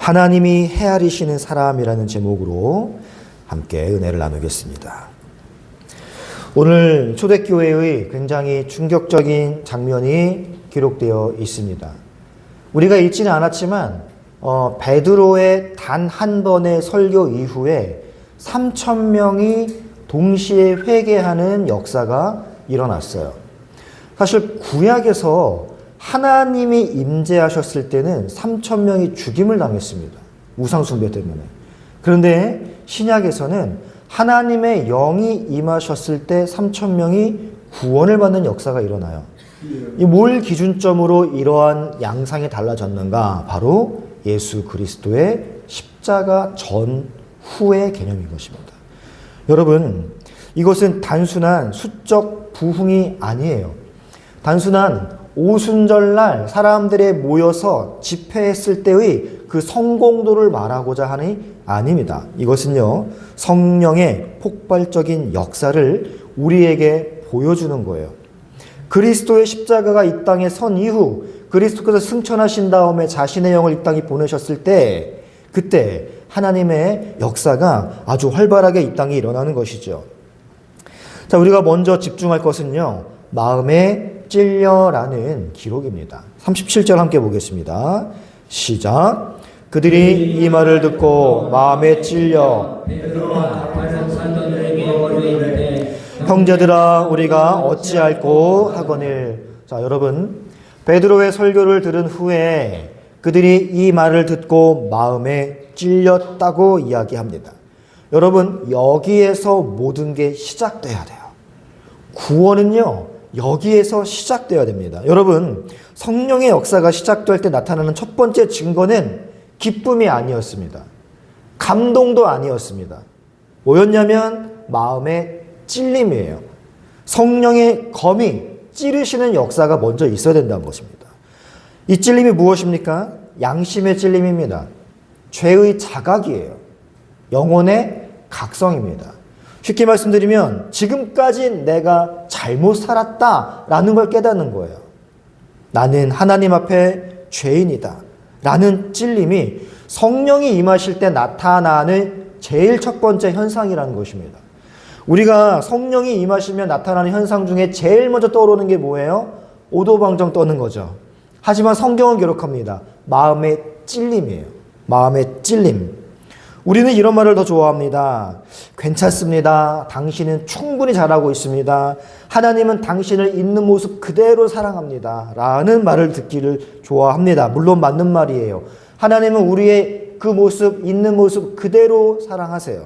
하나님이 헤아리시는 사람이라는 제목으로 함께 은혜를 나누겠습니다. 오늘 초대교회의 굉장히 충격적인 장면이 기록되어 있습니다. 우리가 읽지는 않았지만 베드로의 단 한 번의 설교 이후에 3,000명이 동시에 회개하는 역사가 일어났어요. 사실 구약에서 하나님이 임재하셨을 때는 3,000명이 죽임을 당했습니다. 우상숭배 때문에. 그런데 신약에서는 하나님의 영이 임하셨을 때 3,000명이 구원을 받는 역사가 일어나요. 뭘 기준점으로 이러한 양상이 달라졌는가? 바로 예수 그리스도의 십자가 전후의 개념인 것입니다. 여러분, 이것은 단순한 수적 부흥이 아니에요. 단순한 오순절날 사람들이 모여서 집회했을 때의 그 성공도를 말하고자 하니 아닙니다. 이것은요, 성령의 폭발적인 역사를 우리에게 보여주는 거예요. 그리스도의 십자가가 이 땅에 선 이후 그리스도께서 승천하신 다음에 자신의 영을 이 땅에 보내셨을 때, 그때 하나님의 역사가 아주 활발하게 이 땅에 일어나는 것이죠. 자, 우리가 먼저 집중할 것은요, 마음에 찔려라는 기록입니다. 37절 함께 보겠습니다. 시작. 그들이 이 말을 듣고 마음에 찔려 형제들아 우리가 어찌할꼬 하거늘. 자, 여러분, 베드로의 설교를 들은 후에 그들이 이 말을 듣고 마음에 찔렸다고 이야기합니다. 여러분, 여기에서 모든 게 시작돼야 돼요. 구원은요, 여기에서 시작되어야 됩니다. 여러분, 성령의 역사가 시작될 때 나타나는 첫 번째 증거는 기쁨이 아니었습니다. 감동도 아니었습니다. 뭐였냐면 마음의 찔림이에요. 성령의 검이 찌르시는 역사가 먼저 있어야 된다는 것입니다. 이 찔림이 무엇입니까? 양심의 찔림입니다. 죄의 자각이에요. 영혼의 각성입니다. 쉽게 말씀드리면 지금까지 내가 잘못 살았다라는 걸 깨닫는 거예요. 나는 하나님 앞에 죄인이다 라는 찔림이 성령이 임하실 때 나타나는 제일 첫 번째 현상이라는 것입니다. 우리가 성령이 임하시면 나타나는 현상 중에 제일 먼저 떠오르는 게 뭐예요? 오도방정 떠는 거죠. 하지만 성경은 기록합니다. 마음의 찔림이에요. 마음의 찔림. 우리는 이런 말을 더 좋아합니다. 괜찮습니다. 당신은 충분히 잘하고 있습니다. 하나님은 당신을 있는 모습 그대로 사랑합니다. 라는 말을 듣기를 좋아합니다. 물론 맞는 말이에요. 하나님은 우리의 그 모습, 있는 모습 그대로 사랑하세요.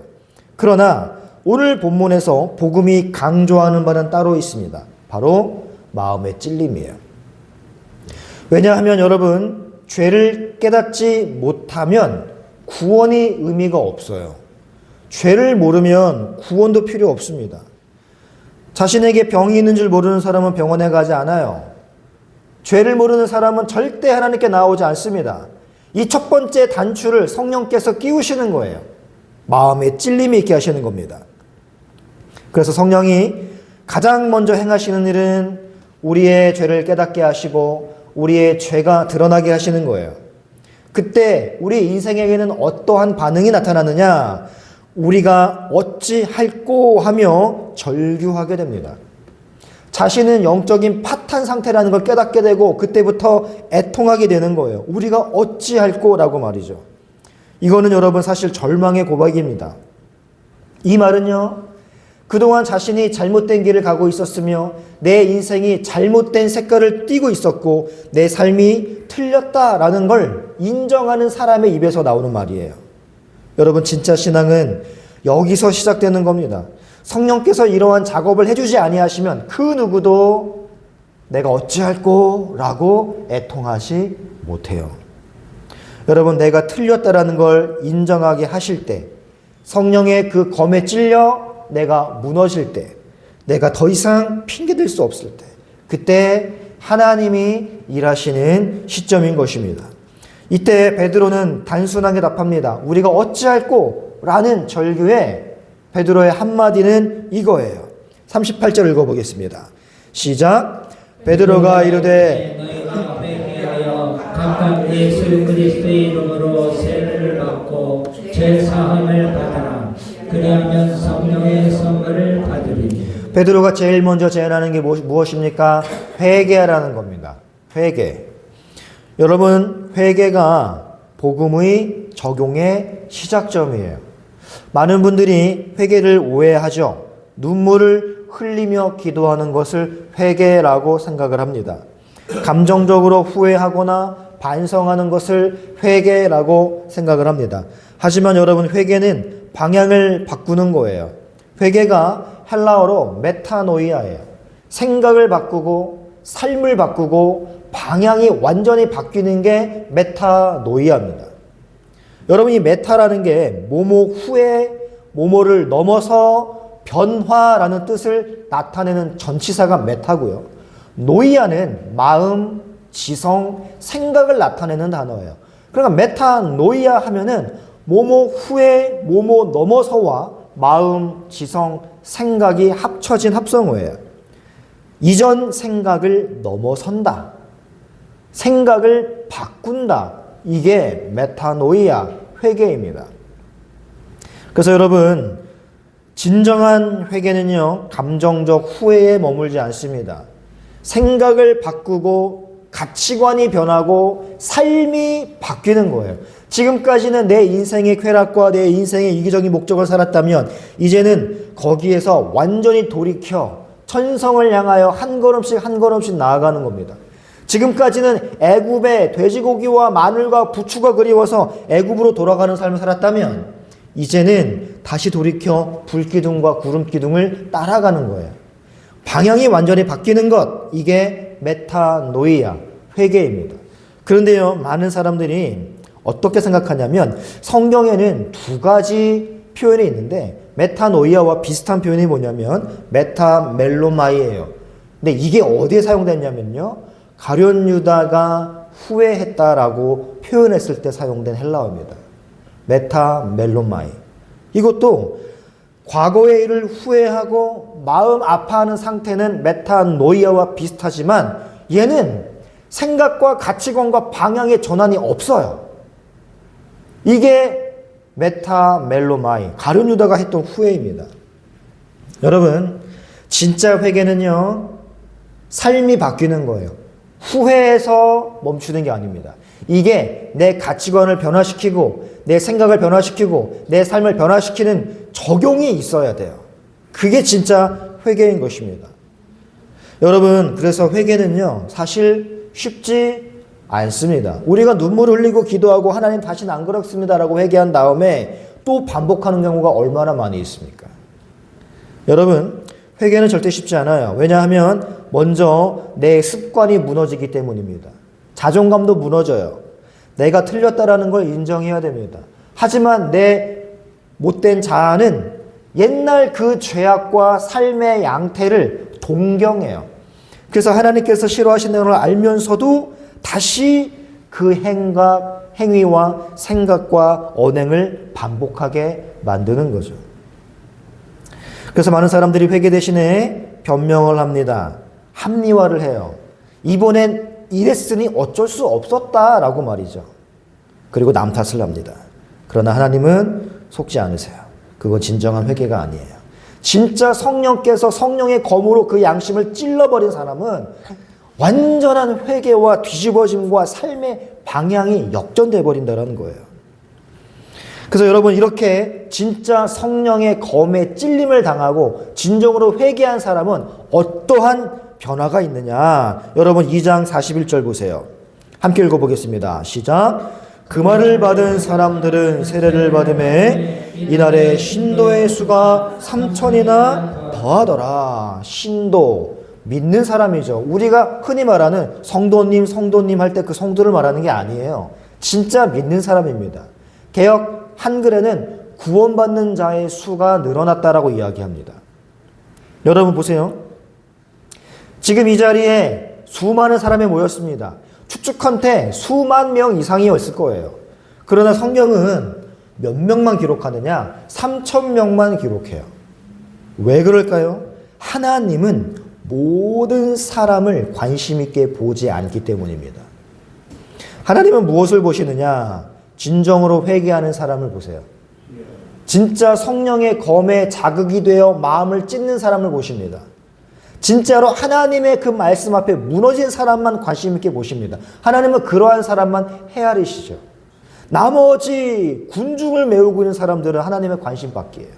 그러나 오늘 본문에서 복음이 강조하는 바는 따로 있습니다. 바로 마음의 찔림이에요. 왜냐하면 여러분, 죄를 깨닫지 못하면 구원이 의미가 없어요. 죄를 모르면 구원도 필요 없습니다. 자신에게 병이 있는 줄 모르는 사람은 병원에 가지 않아요. 죄를 모르는 사람은 절대 하나님께 나오지 않습니다. 이 첫 번째 단추를 성령께서 끼우시는 거예요. 마음에 찔림이 있게 하시는 겁니다. 그래서 성령이 가장 먼저 행하시는 일은 우리의 죄를 깨닫게 하시고 우리의 죄가 드러나게 하시는 거예요. 그때 우리 인생에게는 어떠한 반응이 나타나느냐? 우리가 어찌할꼬 하며 절규하게 됩니다. 자신은 영적인 파탄 상태라는 걸 깨닫게 되고 그때부터 애통하게 되는 거예요. 우리가 어찌할꼬라고 말이죠. 이거는 여러분 사실 절망의 고백입니다. 이 말은요, 그동안 자신이 잘못된 길을 가고 있었으며 내 인생이 잘못된 색깔을 띠고 있었고 내 삶이 틀렸다라는 걸 인정하는 사람의 입에서 나오는 말이에요. 여러분, 진짜 신앙은 여기서 시작되는 겁니다. 성령께서 이러한 작업을 해주지 아니하시면 그 누구도 내가 어찌할꼬 라고 애통하지 못해요. 여러분, 내가 틀렸다라는 걸 인정하게 하실 때, 성령의 그 검에 찔려 내가 무너질 때, 내가 더 이상 핑계댈 수 없을 때, 그때 하나님이 일하시는 시점인 것입니다. 이때 베드로는 단순하게 답합니다. 우리가 어찌할꼬 라는 절규에 베드로의 한마디는 이거예요. 38절 읽어보겠습니다. 시작. 베드로가 이르되 각각 예수 그리스도의 이름으로 세례를 받고 죄 사함을 받아라. 그리하면 성령의 선물을 받으리니. 베드로가 제일 먼저 제안하는 게 무엇입니까? 회개하라는 겁니다. 회개. 여러분, 회개가 복음의 적용의 시작점이에요. 많은 분들이 회개를 오해하죠. 눈물을 흘리며 기도하는 것을 회개라고 생각을 합니다. 감정적으로 후회하거나 반성하는 것을 회개라고 생각을 합니다. 하지만 여러분, 회개는 방향을 바꾸는 거예요. 회개가 헬라어로 메타노이아예요. 생각을 바꾸고 삶을 바꾸고 방향이 완전히 바뀌는 게 메타노이아입니다. 여러분, 이 메타라는 게 뭐뭐 후에 뭐뭐를 넘어서 변화라는 뜻을 나타내는 전치사가 메타고요. 노이아는 마음, 지성, 생각을 나타내는 단어예요. 그러니까 메타노이아 하면은 뭐뭐 후에 뭐뭐 넘어서와 마음, 지성, 생각이 합쳐진 합성어예요. 이전 생각을 넘어선다. 생각을 바꾼다. 이게 메타노이아, 회개입니다. 그래서 여러분, 진정한 회개는요, 감정적 후회에 머물지 않습니다. 생각을 바꾸고 가치관이 변하고 삶이 바뀌는 거예요. 지금까지는 내 인생의 쾌락과 내 인생의 이기적인 목적을 살았다면 이제는 거기에서 완전히 돌이켜 천성을 향하여 한 걸음씩 한 걸음씩 나아가는 겁니다. 지금까지는 애굽의 돼지고기와 마늘과 부추가 그리워서 애굽으로 돌아가는 삶을 살았다면 이제는 다시 돌이켜 불기둥과 구름기둥을 따라가는 거예요. 방향이 완전히 바뀌는 것, 이게 메타노이아, 회개입니다. 그런데요, 많은 사람들이 어떻게 생각하냐면 성경에는 두 가지 표현이 있는데 메타노이아와 비슷한 표현이 뭐냐면 메타멜로마이예요. 근데 이게 어디에 사용됐냐면요, 가룟 유다가 후회했다라고 표현했을 때 사용된 헬라어입니다. 메타멜로마이. 이것도 과거의 일을 후회하고 마음 아파하는 상태는 메타노이아와 비슷하지만 얘는 생각과 가치관과 방향의 전환이 없어요. 이게 메타멜로마이, 가룟 유다가 했던 후회입니다. 여러분, 진짜 회개는요, 삶이 바뀌는 거예요. 후회해서 멈추는 게 아닙니다. 이게 내 가치관을 변화시키고 내 생각을 변화시키고 내 삶을 변화시키는 적용이 있어야 돼요. 그게 진짜 회개인 것입니다. 여러분, 그래서 회개는요, 사실 쉽지 않습니다. 우리가 눈물을 흘리고 기도하고 하나님 다시는 안 그렇습니다라고 회개한 다음에 또 반복하는 경우가 얼마나 많이 있습니까? 여러분, 회개는 절대 쉽지 않아요. 왜냐하면 먼저 내 습관이 무너지기 때문입니다. 자존감도 무너져요. 내가 틀렸다라는 걸 인정해야 됩니다. 하지만 내 못된 자아는 옛날 그 죄악과 삶의 양태를 동경해요. 그래서 하나님께서 싫어하시는 걸 알면서도 다시 그 행위와 생각과 언행을 반복하게 만드는 거죠. 그래서 많은 사람들이 회개 대신에 변명을 합니다. 합리화를 해요. 이번엔 이랬으니 어쩔 수 없었다라고 말이죠. 그리고 남 탓을 합니다. 그러나 하나님은 속지 않으세요. 그건 진정한 회개가 아니에요. 진짜 성령께서 성령의 검으로 그 양심을 찔러버린 사람은 완전한 회개와 뒤집어짐과 삶의 방향이 역전돼 버린다는 거예요. 그래서 여러분, 이렇게 진짜 성령의 검에 찔림을 당하고 진정으로 회개한 사람은 어떠한 변화가 있느냐? 여러분, 2장 41절 보세요. 함께 읽어보겠습니다. 시작. 그 말을 받은 사람들은 세례를 받음에 이날에 신도의 수가 3,000이나 더하더라. 신도, 믿는 사람이죠. 우리가 흔히 말하는 성도님 할 때 그 성도를 말하는 게 아니에요. 진짜 믿는 사람입니다. 개역 한글에는 구원받는 자의 수가 늘어났다라고 이야기합니다. 여러분 보세요. 지금 이 자리에 수많은 사람이 모였습니다. 추측컨대 수만 명 이상이 있을 거예요. 그러나 성경은 몇 명만 기록하느냐? 3,000명만 기록해요. 왜 그럴까요? 하나님은 모든 사람을 관심 있게 보지 않기 때문입니다. 하나님은 무엇을 보시느냐? 진정으로 회개하는 사람을 보세요. 진짜 성령의 검에 자극이 되어 마음을 찢는 사람을 보십니다. 진짜로 하나님의 그 말씀 앞에 무너진 사람만 관심 있게 보십니다. 하나님은 그러한 사람만 헤아리시죠. 나머지 군중을 메우고 있는 사람들은 하나님의 관심 밖이에요.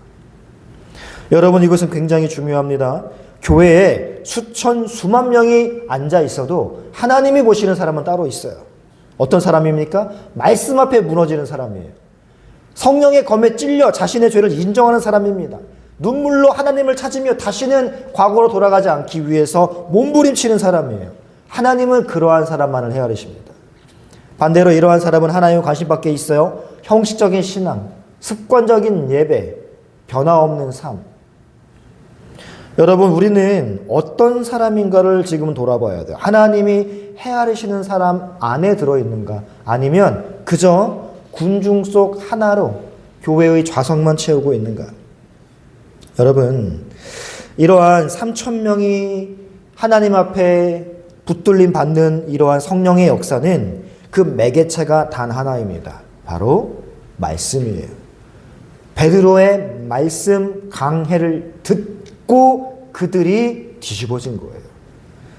여러분, 이것은 굉장히 중요합니다. 교회에 수천 수만 명이 앉아 있어도 하나님이 보시는 사람은 따로 있어요. 어떤 사람입니까? 말씀 앞에 무너지는 사람이에요. 성령의 검에 찔려 자신의 죄를 인정하는 사람입니다. 눈물로 하나님을 찾으며 다시는 과거로 돌아가지 않기 위해서 몸부림치는 사람이에요. 하나님은 그러한 사람만을 헤아리십니다. 반대로 이러한 사람은 하나님의 관심 밖에 있어요. 형식적인 신앙, 습관적인 예배, 변화없는 삶. 여러분, 우리는 어떤 사람인가를 지금은 돌아봐야 돼요. 하나님이 헤아리시는 사람 안에 들어있는가? 아니면 그저 군중 속 하나로 교회의 좌석만 채우고 있는가? 여러분, 이러한 3,000명이 하나님 앞에 붙들림 받는 이러한 성령의 역사는 그 매개체가 단 하나입니다. 바로 말씀이에요. 베드로의 말씀 강해를 듣고 그들이 뒤집어진 거예요.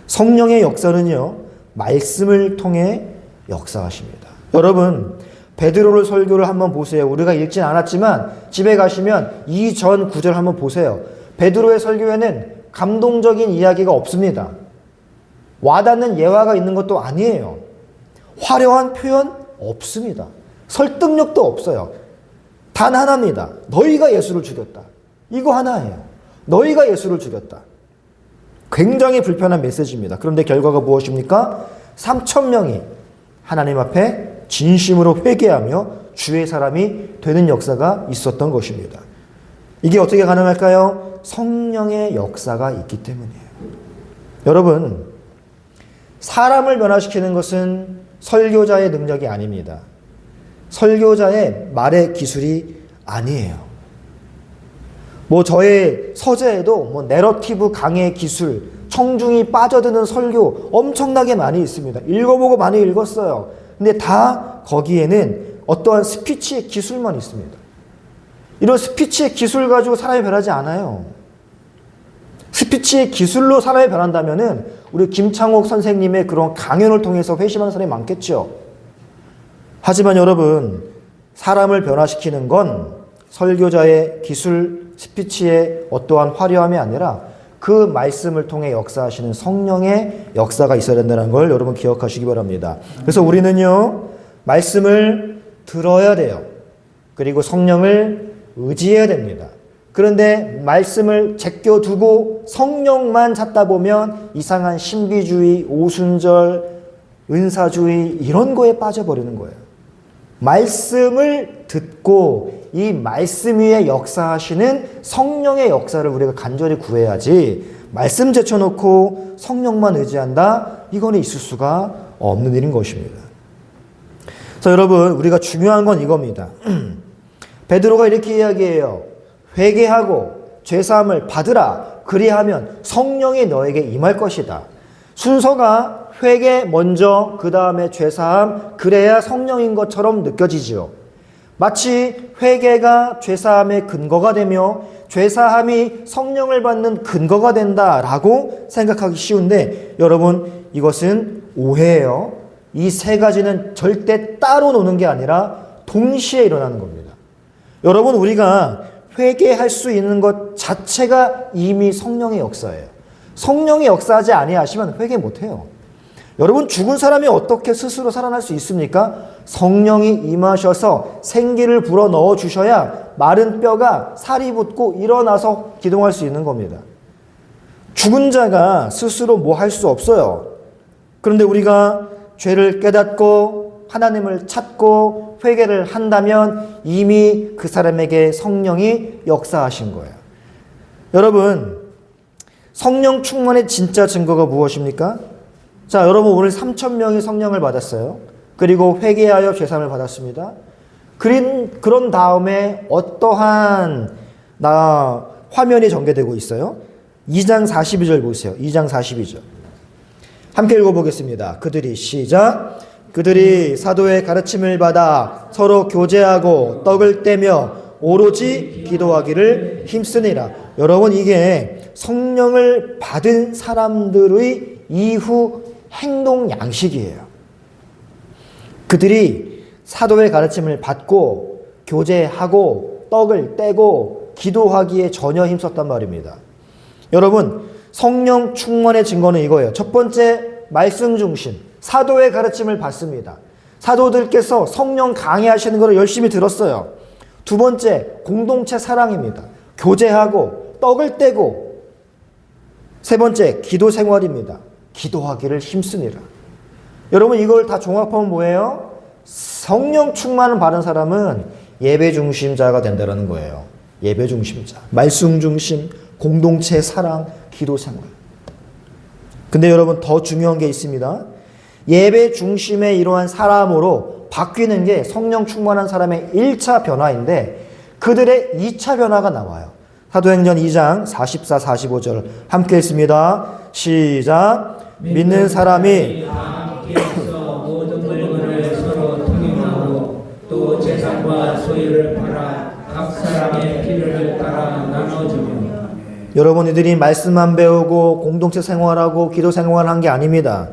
성령의 역사는요, 말씀을 통해 역사하십니다. 여러분, 베드로를 설교를 한번 보세요. 우리가 읽진 않았지만 집에 가시면 이 전 구절 한번 보세요. 베드로의 설교에는 감동적인 이야기가 없습니다. 와닿는 예화가 있는 것도 아니에요. 화려한 표현 없습니다. 설득력도 없어요. 단 하나입니다. 너희가 예수를 죽였다. 이거 하나예요. 너희가 예수를 죽였다. 굉장히 불편한 메시지입니다. 그런데 결과가 무엇입니까? 3,000명이 하나님 앞에 진심으로 회개하며 주의 사람이 되는 역사가 있었던 것입니다. 이게 어떻게 가능할까요? 성령의 역사가 있기 때문이에요. 여러분, 사람을 변화시키는 것은 설교자의 능력이 아닙니다. 설교자의 말의 기술이 아니에요. 저의 서재에도 내러티브 강의 기술, 청중이 빠져드는 설교 엄청나게 많이 있습니다. 읽어보고 많이 읽었어요. 근데 다 거기에는 어떠한 스피치의 기술만 있습니다. 이런 스피치의 기술 가지고 사람이 변하지 않아요. 스피치의 기술로 사람이 변한다면은 우리 김창옥 선생님의 그런 강연을 통해서 회심하는 사람이 많겠죠. 하지만 여러분, 사람을 변화시키는 건 설교자의 기술, 스피치의 어떠한 화려함이 아니라 그 말씀을 통해 역사하시는 성령의 역사가 있어야 된다는 걸 여러분 기억하시기 바랍니다. 그래서 우리는요, 말씀을 들어야 돼요. 그리고 성령을 의지해야 됩니다. 그런데 말씀을 제껴두고 성령만 찾다 보면 이상한 신비주의, 오순절, 은사주의 이런 거에 빠져버리는 거예요. 말씀을 듣고 이 말씀 위에 역사하시는 성령의 역사를 우리가 간절히 구해야지, 말씀 제쳐놓고 성령만 의지한다? 이거는 있을 수가 없는 일인 것입니다. 자, 여러분, 우리가 중요한 건 이겁니다. 베드로가 이렇게 이야기해요. 회개하고 죄사함을 받으라. 그리하면 성령이 너에게 임할 것이다. 순서가 회개 먼저, 그 다음에 죄사함, 그래야 성령인 것처럼 느껴지지요. 마치 회개가 죄사함의 근거가 되며 죄사함이 성령을 받는 근거가 된다라고 생각하기 쉬운데, 여러분, 이것은 오해예요. 이 세 가지는 절대 따로 노는 게 아니라 동시에 일어나는 겁니다. 여러분, 우리가 회개할 수 있는 것 자체가 이미 성령의 역사예요. 성령이 역사하지 아니하시면 회개 못해요. 여러분, 죽은 사람이 어떻게 스스로 살아날 수 있습니까? 성령이 임하셔서 생기를 불어 넣어 주셔야 마른 뼈가 살이 붙고 일어나서 기동할 수 있는 겁니다. 죽은 자가 스스로 뭐 할 수 없어요. 그런데 우리가 죄를 깨닫고 하나님을 찾고 회개를 한다면 이미 그 사람에게 성령이 역사하신 거예요. 여러분, 성령 충만의 진짜 증거가 무엇입니까? 자, 여러분, 오늘 3,000명이 성령을 받았어요. 그리고 회개하여 죄사함을 받았습니다. 그런 다음에 어떠한 화면이 전개되고 있어요? 2장 42절 보세요. 2장 42절. 함께 읽어보겠습니다. 그들이 시작. 그들이 사도의 가르침을 받아 서로 교제하고 떡을 떼며 오로지 기도하기를 힘쓰니라. 여러분, 이게 성령을 받은 사람들의 이후 행동 양식이에요. 그들이 사도의 가르침을 받고 교제하고 떡을 떼고 기도하기에 전혀 힘썼단 말입니다. 여러분, 성령 충만의 증거는 이거예요. 첫 번째, 말씀 중심. 사도의 가르침을 받습니다. 사도들께서 성령 강해하시는 것을 열심히 들었어요. 두 번째, 공동체 사랑입니다. 교제하고 떡을 떼고. 세 번째, 기도 생활입니다. 기도하기를 힘쓰니라. 여러분, 이걸 다 종합하면 뭐예요? 성령 충만을 받은 사람은 예배 중심자가 된다는 거예요. 예배 중심자, 말씀 중심, 공동체 사랑, 기도 생활. 근데 여러분, 더 중요한 게 있습니다. 예배 중심의 이러한 사람으로 바뀌는 게 성령 충만한 사람의 1차 변화인데 그들의 2차 변화가 나와요. 사도행전 2장 44, 45절 함께 읽습니다. 시작. 믿는 사람이 함께해서 모든 물건을 서로 통용하고 또 재산과 소유를 팔아 각 사람의 필요를 따라 나눠주며. 여러분, 이들이 말씀만 배우고 공동체 생활하고 기도 생활한 게 아닙니다.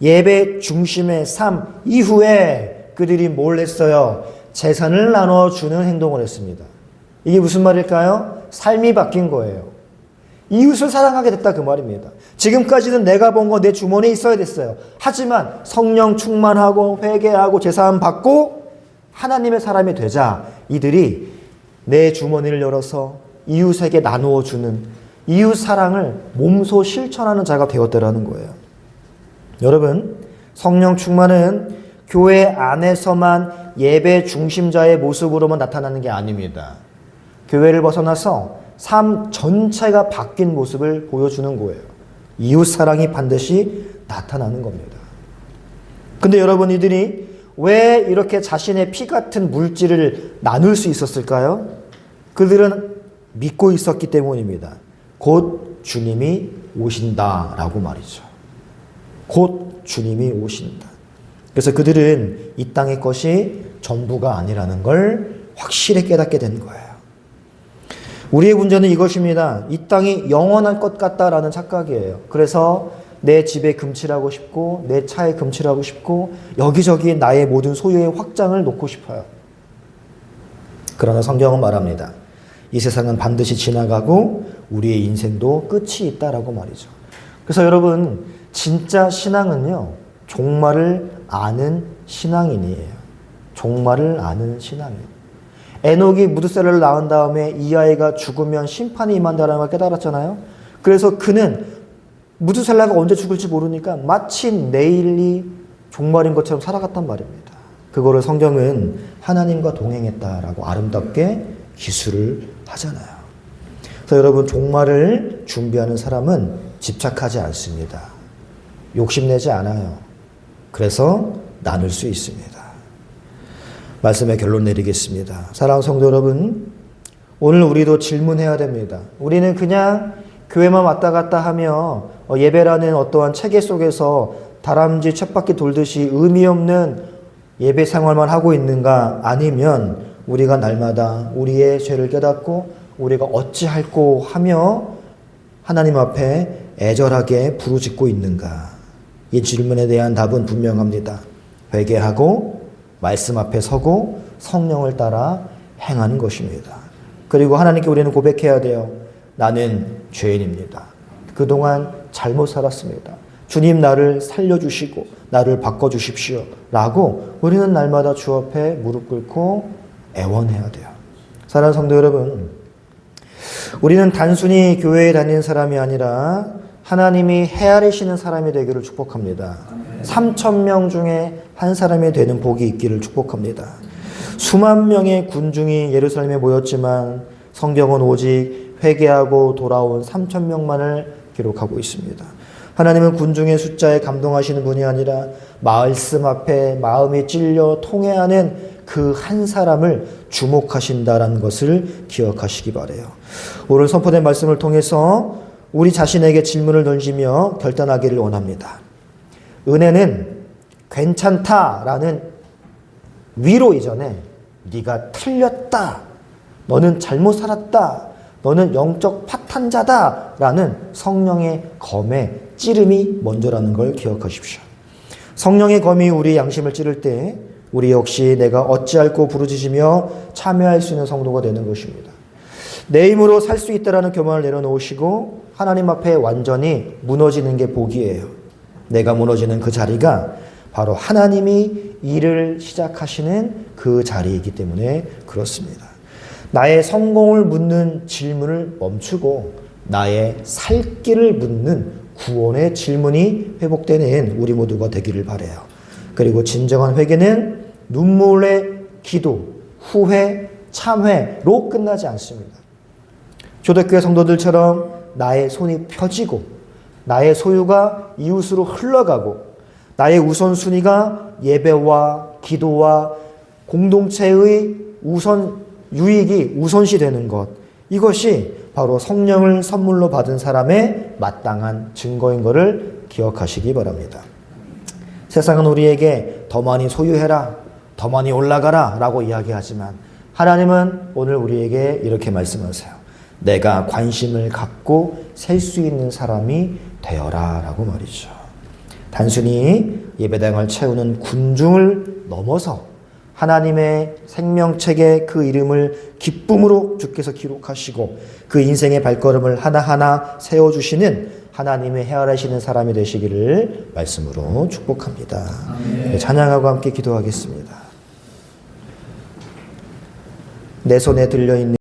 예배 중심의 삶 이후에 그들이 뭘 했어요? 재산을 나눠주는 행동을 했습니다. 이게 무슨 말일까요? 삶이 바뀐 거예요. 이웃을 사랑하게 됐다 그 말입니다. 지금까지는 내가 번 거 내 주머니에 있어야 됐어요. 하지만 성령 충만하고 회개하고 제사함 받고 하나님의 사람이 되자 이들이 내 주머니를 열어서 이웃에게 나누어 주는 이웃 사랑을 몸소 실천하는 자가 되었더라는 거예요. 여러분, 성령 충만은 교회 안에서만 예배 중심자의 모습으로만 나타나는 게 아닙니다. 교회를 벗어나서 삶 전체가 바뀐 모습을 보여주는 거예요. 이웃 사랑이 반드시 나타나는 겁니다. 근데 여러분, 이들이 왜 이렇게 자신의 피 같은 물질을 나눌 수 있었을까요? 그들은 믿고 있었기 때문입니다. 곧 주님이 오신다라고 말이죠. 곧 주님이 오신다. 그래서 그들은 이 땅의 것이 전부가 아니라는 걸 확실히 깨닫게 된 거예요. 우리의 문제는 이것입니다. 이 땅이 영원할 것 같다라는 착각이에요. 그래서 내 집에 금칠하고 싶고 내 차에 금칠하고 싶고 여기저기 나의 모든 소유의 확장을 놓고 싶어요. 그러나 성경은 말합니다. 이 세상은 반드시 지나가고 우리의 인생도 끝이 있다라고 말이죠. 그래서 여러분, 진짜 신앙은요, 종말을 아는 신앙인이에요. 종말을 아는 신앙인. 에녹이 무드셀라를 낳은 다음에 이 아이가 죽으면 심판이 임한다는 걸 깨달았잖아요. 그래서 그는 무드셀라가 언제 죽을지 모르니까 마치 내일이 종말인 것처럼 살아갔단 말입니다. 그거를 성경은 하나님과 동행했다라고 아름답게 기술을 하잖아요. 그래서 여러분, 종말을 준비하는 사람은 집착하지 않습니다. 욕심내지 않아요. 그래서 나눌 수 있습니다. 말씀의 결론 내리겠습니다. 사랑하는 성도 여러분, 오늘 우리도 질문해야 됩니다. 우리는 그냥 교회만 왔다 갔다 하며 예배라는 어떠한 체계 속에서 다람쥐 쳇바퀴 돌듯이 의미 없는 예배 생활만 하고 있는가? 아니면 우리가 날마다 우리의 죄를 깨닫고 우리가 어찌할꼬 하며 하나님 앞에 애절하게 부르짖고 있는가? 이 질문에 대한 답은 분명합니다. 회개하고 말씀 앞에 서고 성령을 따라 행하는 것입니다. 그리고 하나님께 우리는 고백해야 돼요. 나는 죄인입니다. 그동안 잘못 살았습니다. 주님, 나를 살려주시고 나를 바꿔주십시오 라고 우리는 날마다 주 앞에 무릎 꿇고 애원해야 돼요. 사랑하는 성도 여러분, 우리는 단순히 교회에 다니는 사람이 아니라 하나님이 헤아리시는 사람이 되기를 축복합니다. 3,000명 중에 한 사람이 되는 복이 있기를 축복합니다. 수만 명의 군중이 예루살렘에 모였지만 성경은 오직 회개하고 돌아온 3,000명만을 기록하고 있습니다. 하나님은 군중의 숫자에 감동하시는 분이 아니라 말씀 앞에 마음이 찔려 통회하는 그 한 사람을 주목하신다라는 것을 기억하시기 바라요. 오늘 선포된 말씀을 통해서 우리 자신에게 질문을 던지며 결단하기를 원합니다. 은혜는 괜찮다라는 위로 이전에 네가 틀렸다, 너는 잘못 살았다, 너는 영적 파탄자다라는 성령의 검의 찌름이 먼저라는 걸 기억하십시오. 성령의 검이 우리 양심을 찌를 때 우리 역시 내가 어찌할꼬 부르짖으며 참여할 수 있는 성도가 되는 것입니다. 내 힘으로 살 수 있다라는 교만을 내려놓으시고 하나님 앞에 완전히 무너지는 게 복이에요. 내가 무너지는 그 자리가 바로 하나님이 일을 시작하시는 그 자리이기 때문에 그렇습니다. 나의 성공을 묻는 질문을 멈추고 나의 살 길을 묻는 구원의 질문이 회복되는 우리 모두가 되기를 바라요. 그리고 진정한 회개는 눈물의 기도, 후회, 참회로 끝나지 않습니다. 초대교회 성도들처럼 나의 손이 펴지고 나의 소유가 이웃으로 흘러가고 나의 우선순위가 예배와 기도와 공동체의 유익이 우선시 되는 것, 이것이 바로 성령을 선물로 받은 사람의 마땅한 증거인 것을 기억하시기 바랍니다. 세상은 우리에게 더 많이 소유해라, 더 많이 올라가라 라고 이야기하지만 하나님은 오늘 우리에게 이렇게 말씀하세요. 내가 관심을 갖고 셀 수 있는 사람이 되어라 라고 말이죠. 단순히 예배당을 채우는 군중을 넘어서 하나님의 생명책에 그 이름을 기쁨으로 주께서 기록하시고 그 인생의 발걸음을 하나하나 세워주시는 하나님의 헤아리시는 사람이 되시기를 말씀으로 축복합니다. 네, 찬양하고 함께 기도하겠습니다. 내 손에 들려있는